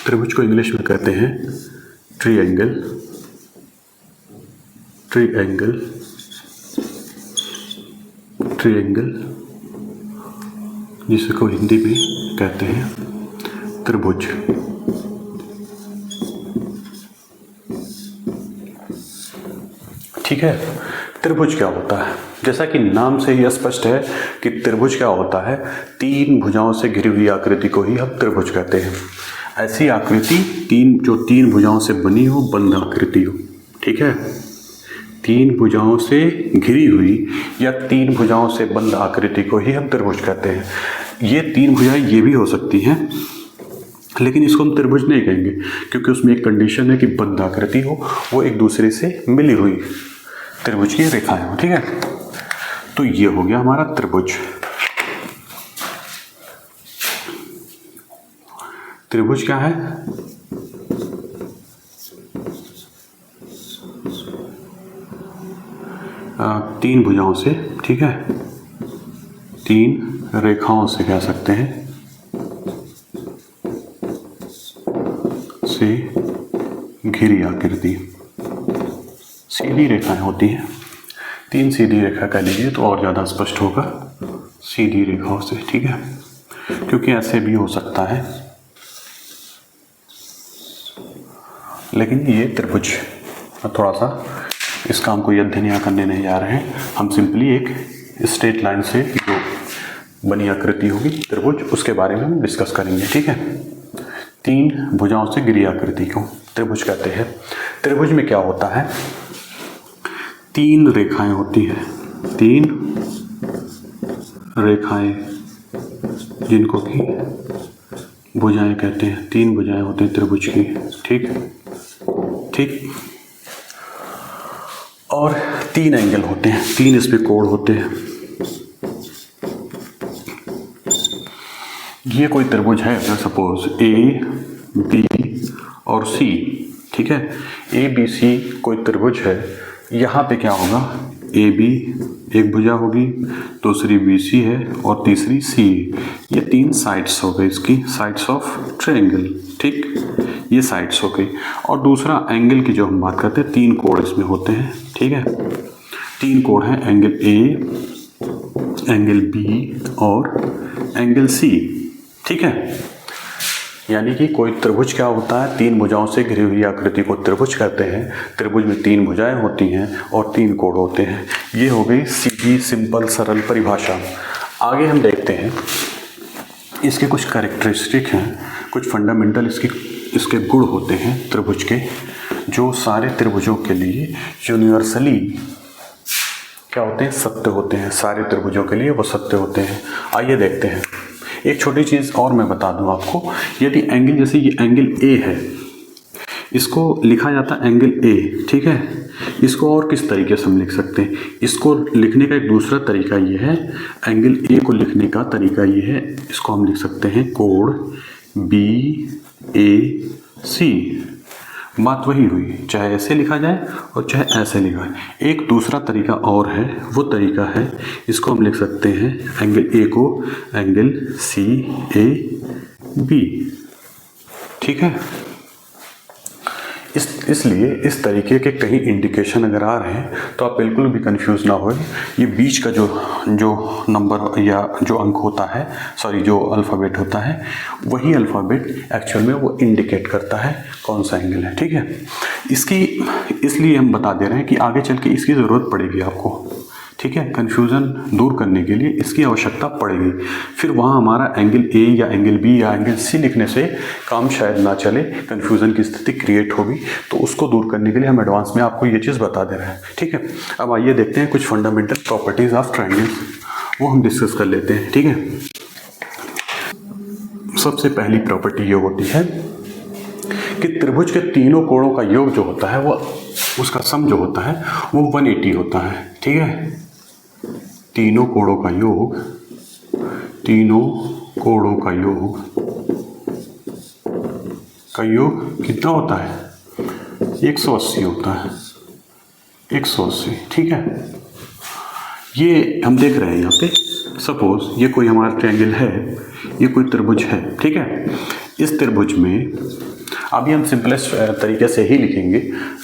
त्रिभुज को इंग्लिश में कहते हैं ट्रायंगल, ट्रायंगल, ट्रायंगल, जिसको हिंदी में कहते हैं त्रिभुज। ठीक है, त्रिभुज क्या होता है? जैसा कि नाम से ही स्पष्ट है कि त्रिभुज क्या होता है, तीन भुजाओं से घिरी हुई आकृति को ही हम त्रिभुज कहते हैं। ऐसी आकृति जो तीन भुजाओं से बनी हो, बंद आकृति हो। ठीक है, तीन भुजाओं से घिरी हुई या तीन भुजाओं से बंद आकृति को ही हम त्रिभुज कहते हैं। ये तीन भुजाएं ये भी हो सकती हैं, लेकिन इसको हम त्रिभुज नहीं कहेंगे, क्योंकि उसमें एक कंडीशन है कि बंद आकृति हो, वो एक दूसरे से मिली हुई त्रिभुज की रेखाएं हो। ठीक है, तो ये हो गया हमारा त्रिभुज। त्रिभुज क्या है? तीन भुजाओं से, ठीक है, तीन रेखाओं से कह सकते हैं, से घिरी आकृति। सीधी रेखाएं होती हैं, तीन सीधी रेखा कह लीजिए तो और ज़्यादा स्पष्ट होगा, सीधी रेखाओं से। ठीक है, क्योंकि ऐसे भी हो सकता है, लेकिन ये त्रिभुज थोड़ा सा इस काम को यद्धनिया करने नहीं जा रहे हैं। हम सिंपली एक स्ट्रेट लाइन से जो बनी आकृति होगी त्रिभुज, उसके बारे में हम डिस्कस करेंगे। ठीक है, तीन भुजाओं से घिरी आकृति को त्रिभुज कहते हैं। त्रिभुज में क्या होता है, तीन रेखाएं होती हैं, तीन रेखाएं जिनको कि भुजाएं कहते हैं, तीन भुजाएं होती हैं त्रिभुज की। ठीक ठीक, और तीन एंगल होते हैं, तीन इस पे कोण होते हैं। ये कोई त्रिभुज है, सपोज ए बी और सी। ठीक है, ए बी सी कोई त्रिभुज है। यहाँ पे क्या होगा, ए बी एक भुजा होगी, दूसरी बी सी है और तीसरी सी। ये तीन साइड्स हो गई, इसकी साइड्स ऑफ ट्रायंगल। ठीक, ये साइड्स हो गई। और दूसरा एंगल की जो हम बात करते हैं, तीन कोण इसमें होते हैं। ठीक है, तीन कोण हैं, एंगल ए, एंगल बी और एंगल सी। ठीक है, यानी कि कोई त्रिभुज क्या होता है, तीन भुजाओं से घिरी हुई आकृति को त्रिभुज कहते हैं। त्रिभुज में तीन भुजाएं होती हैं और तीन कोण होते हैं। ये हो गई सीधी सिंपल सरल परिभाषा। आगे हम देखते हैं इसके कुछ कैरेक्टरिस्टिक हैं, कुछ फंडामेंटल इसके गुण होते हैं त्रिभुज के, जो सारे त्रिभुजों के लिए यूनिवर्सली क्या होते हैं, सत्य होते हैं। सारे त्रिभुजों के लिए वो सत्य होते हैं। आइए देखते हैं। एक छोटी चीज़ और मैं बता दूं आपको, यदि एंगल, जैसे ये एंगल ए है, इसको लिखा जाता है एंगल ए। ठीक है, इसको और किस तरीके से हम लिख सकते हैं, इसको लिखने का एक दूसरा तरीका ये है, एंगल ए को लिखने का तरीका ये है, इसको हम लिख सकते हैं कोण बी ए सी। बात वही हुई, चाहे ऐसे लिखा जाए और चाहे ऐसे लिखा जाए। एक दूसरा तरीका और है, वो तरीका है, इसको हम लिख सकते हैं एंगल ए को एंगल सी ए बी। ठीक है, इसलिए इस तरीके के कहीं इंडिकेशन अगर आ रहे हैं तो आप बिल्कुल भी कंफ्यूज ना हो। ये बीच का जो नंबर या जो अंक होता है, सॉरी जो अल्फ़ाबेट होता है, वही अल्फ़ाबेट एक्चुअल में वो इंडिकेट करता है कौन सा एंगल है। ठीक है, इसलिए हम बता दे रहे हैं कि आगे चल के इसकी ज़रूरत पड़ेगी आपको। ठीक है, कन्फ्यूज़न दूर करने के लिए इसकी आवश्यकता पड़ेगी। फिर वहाँ हमारा एंगल ए या एंगल बी या एंगल सी लिखने से काम शायद ना चले, कन्फ्यूज़न की स्थिति क्रिएट होगी। तो उसको दूर करने के लिए हम एडवांस में आपको ये चीज़ बता दे रहे हैं। ठीक है, अब आइए देखते हैं कुछ फंडामेंटल प्रॉपर्टीज़ ऑफ ट्रायंगल, वो हम डिस्कस कर लेते हैं। ठीक है, सबसे पहली प्रॉपर्टी ये होती है कि त्रिभुज के तीनों कोणों का योग जो होता है, वो उसका सम जो होता है वो 180 होता है। ठीक है, तीनों कोणों का योग, तीनों कोणों का योग कितना होता है, 180 होता है, 180। ठीक है, ये हम देख रहे हैं यहाँ पे, सपोज ये कोई हमारा ट्रायंगल है, ये कोई त्रिभुज है। ठीक है, इस त्रिभुज में अभी हम सिंपलेस्ट तरीके से ही लिखेंगे,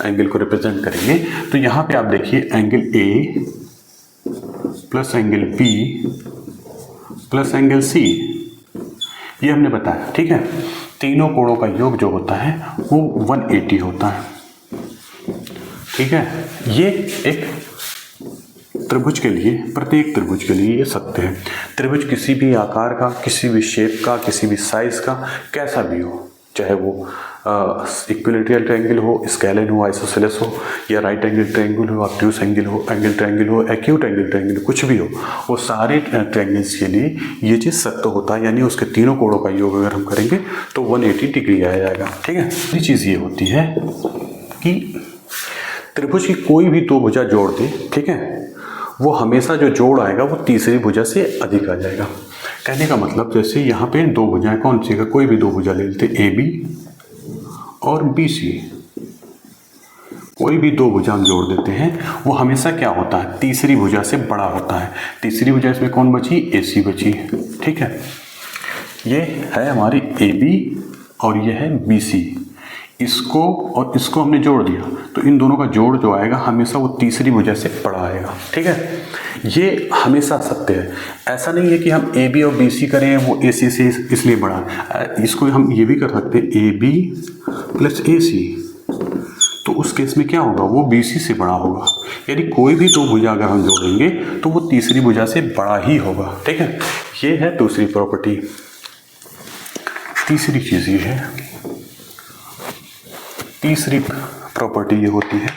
एंगल को रिप्रेजेंट करेंगे। तो यहाँ पे आप देखिए angle A plus angle B plus angle C, ये हमने बताया, ठीक है। तीनों कोणों का योग जो होता है वो 180 होता है, ठीक है। ये एक त्रिभुज के लिए, प्रत्येक त्रिभुज के लिए ये सत्य है। त्रिभुज किसी भी आकार का, किसी भी शेप का, किसी भी साइज का, कैसा भी हो, चाहे वो इक्विलेटरल ट्रायंगल हो, स्केलन हो, आइसोसेलेस हो, या राइट एंगल ट्रायंगल हो, ऑब्ट्यूज एंगल ट्रायंगल हो, एक्यूट एंगल ट्रायंगल, कुछ भी हो, वो सारे ट्रायंगल्स के लिए ये चीज़ सत्य होता है। यानी उसके तीनों कोणों का योग अगर हम करेंगे तो 180 डिग्री आ जाएगा, ठीक है। दूसरी चीज़ ये होती है कि त्रिभुज की कोई भी दो भुजा जोड़ दे, ठीक है, वो हमेशा जो जोड़ आएगा वो तीसरी भुजा से अधिक आ जाएगा। कहने का मतलब जैसे यहाँ पे दो भुजाएं कौन सी का, कोई भी दो भुजा ले लेते, ए बी और बी सी, कोई भी दो भुजा हम जोड़ देते हैं, वो हमेशा क्या होता है, तीसरी भुजा से बड़ा होता है। तीसरी भुजा इसमें कौन बची, ए सी बची, ठीक है। ये है हमारी ए बी और ये है बी सी, इसको और इसको हमने जोड़ दिया तो इन दोनों का जोड़ जो आएगा हमेशा वो तीसरी भुजा से बड़ा आएगा, ठीक है। ये हमेशा सत्य है। ऐसा नहीं है कि हम ए बी और बी सी करें वो ए सी से इसलिए बड़ा है। इसको हम ये भी कर सकते हैं, ए बी प्लस ए सी, तो उस केस में क्या होगा, वो बी सी से बड़ा होगा। यानी कोई भी दो भुजा अगर हम जोड़ेंगे तो वो तीसरी भुजा से बड़ा ही होगा, ठीक है। ये है दूसरी प्रॉपर्टी। तीसरी चीज़ ये है, तीसरी प्रॉपर्टी ये होती है,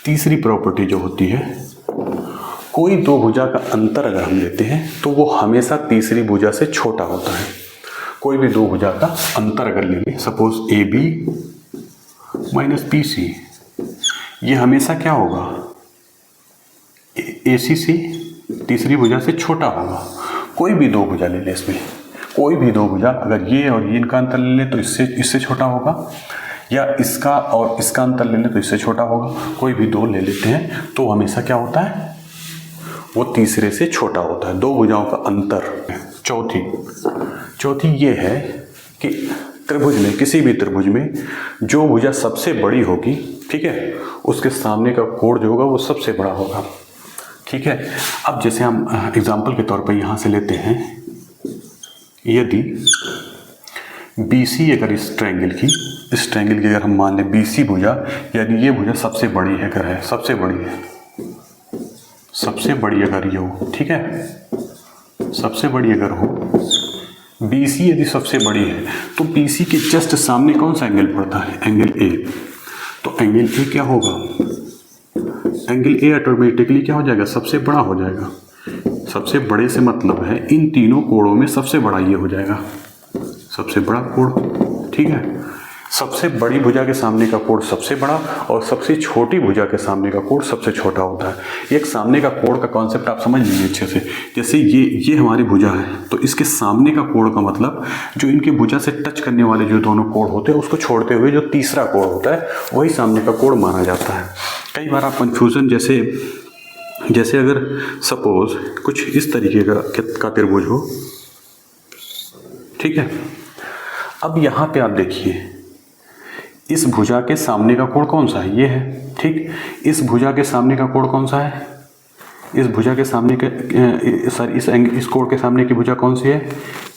तीसरी प्रॉपर्टी जो होती है, कोई दो भुजा का अंतर अगर हम लेते हैं तो वो हमेशा तीसरी भुजा से छोटा होता है। कोई भी दो भुजा का अंतर अगर लेंगे, suppose A B minus B C, ये हमेशा क्या होगा, ए सी से तीसरी भुजा से छोटा होगा। कोई भी दो भुजा ले ले, इसमें कोई भी दो भुजा, अगर ये और ये इनका अंतर ले ले तो इससे छोटा होगा, या इसका और इसका अंतर ले ले तो इससे छोटा होगा। कोई भी दो ले लेते हैं तो हमेशा क्या होता है, वो तीसरे से छोटा होता है, दो भुजाओं का अंतर। चौथी ये है कि त्रिभुज में, किसी भी त्रिभुज में जो भुजा सबसे बड़ी होगी, ठीक है, उसके सामने का कोण जो होगा वो सबसे बड़ा होगा, ठीक है। अब जैसे हम एग्जाम्पल के तौर पर यहाँ से लेते हैं, यदि BC अगर इस ट्रायंगल की अगर हम मान लें BC भुजा, यानी ये भुजा सबसे बड़ी है, अगर है सबसे बड़ी अगर ये हो, ठीक है, सबसे बड़ी अगर हो, BC यदि सबसे बड़ी है तो BC के जस्ट सामने कौन सा एंगल पड़ता है, एंगल A। तो एंगल A क्या होगा, एंगल A ऑटोमेटिकली क्या हो जाएगा, सबसे बड़ा हो जाएगा। सबसे बड़े से मतलब है इन तीनों कोणों में सबसे बड़ा ये हो जाएगा, सबसे बड़ा कोण, ठीक है। सबसे बड़ी भुजा के सामने का कोण सबसे बड़ा और सबसे छोटी भुजा के सामने का कोण सबसे छोटा होता है। एक सामने का कोण का कॉन्सेप्ट आप समझ लीजिए अच्छे से। जैसे ये हमारी भुजा है तो इसके सामने का कोण का मतलब जो इनके भुजा से टच करने वाले जो दोनों कोण होते हैं उसको छोड़ते हुए जो तीसरा कोण होता है वही सामने का कोण माना जाता है। कई बार आप कन्फ्यूज़न जैसे अगर सपोज कुछ इस तरीके का त्रिभुज हो, ठीक है। अब यहाँ पे आप देखिए इस भुजा के सामने का कोण कौन सा है, ये है, ठीक। इस भुजा के सामने का कोण कौन सा है, इस भुजा के सामने के इस कोण के सामने की भुजा कौन सी है,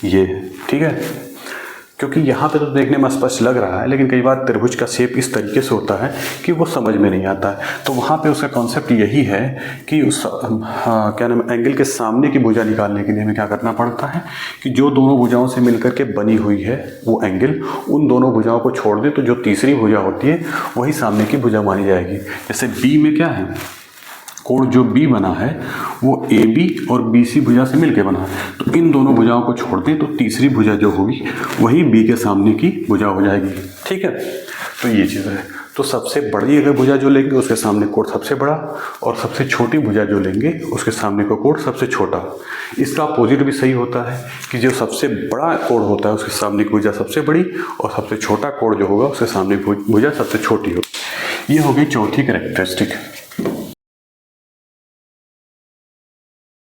ये, ठीक है। क्योंकि यहाँ पे तो देखने में स्पष्ट लग रहा है लेकिन कई बार त्रिभुज का शेप इस तरीके से होता है कि वो समझ में नहीं आता है। तो वहाँ पे उसका कॉन्सेप्ट यही है कि उस क्या नाम, एंगल के सामने की भुजा निकालने के लिए हमें क्या करना पड़ता है कि जो दोनों भुजाओं से मिलकर के बनी हुई है वो एंगल, उन दोनों भुजाओं को छोड़ दें तो जो तीसरी भुजा होती है वही सामने की भुजा मानी जाएगी। जैसे बी में क्या है, कोण जो बी बना है वो ए बी और बी सी भुजा से मिलकर बना है, तो इन दोनों भुजाओं को छोड़ दें तो तीसरी भुजा जो होगी वही बी के सामने की भुजा हो जाएगी, ठीक है। तो ये चीज़ है। तो सबसे बड़ी अगर भुजा जो लेंगे उसके सामने कोण सबसे बड़ा और सबसे छोटी भुजा जो लेंगे उसके सामने का कोण सबसे छोटा। इसका अपोजिट भी सही होता है कि जो सबसे बड़ा कोण होता है उसके सामने की भुजा सबसे बड़ी और सबसे छोटा कोण जो होगा उसके सामने की भुजा सबसे छोटी होगी। ये हो गई चौथी कैरेक्टरिस्टिक।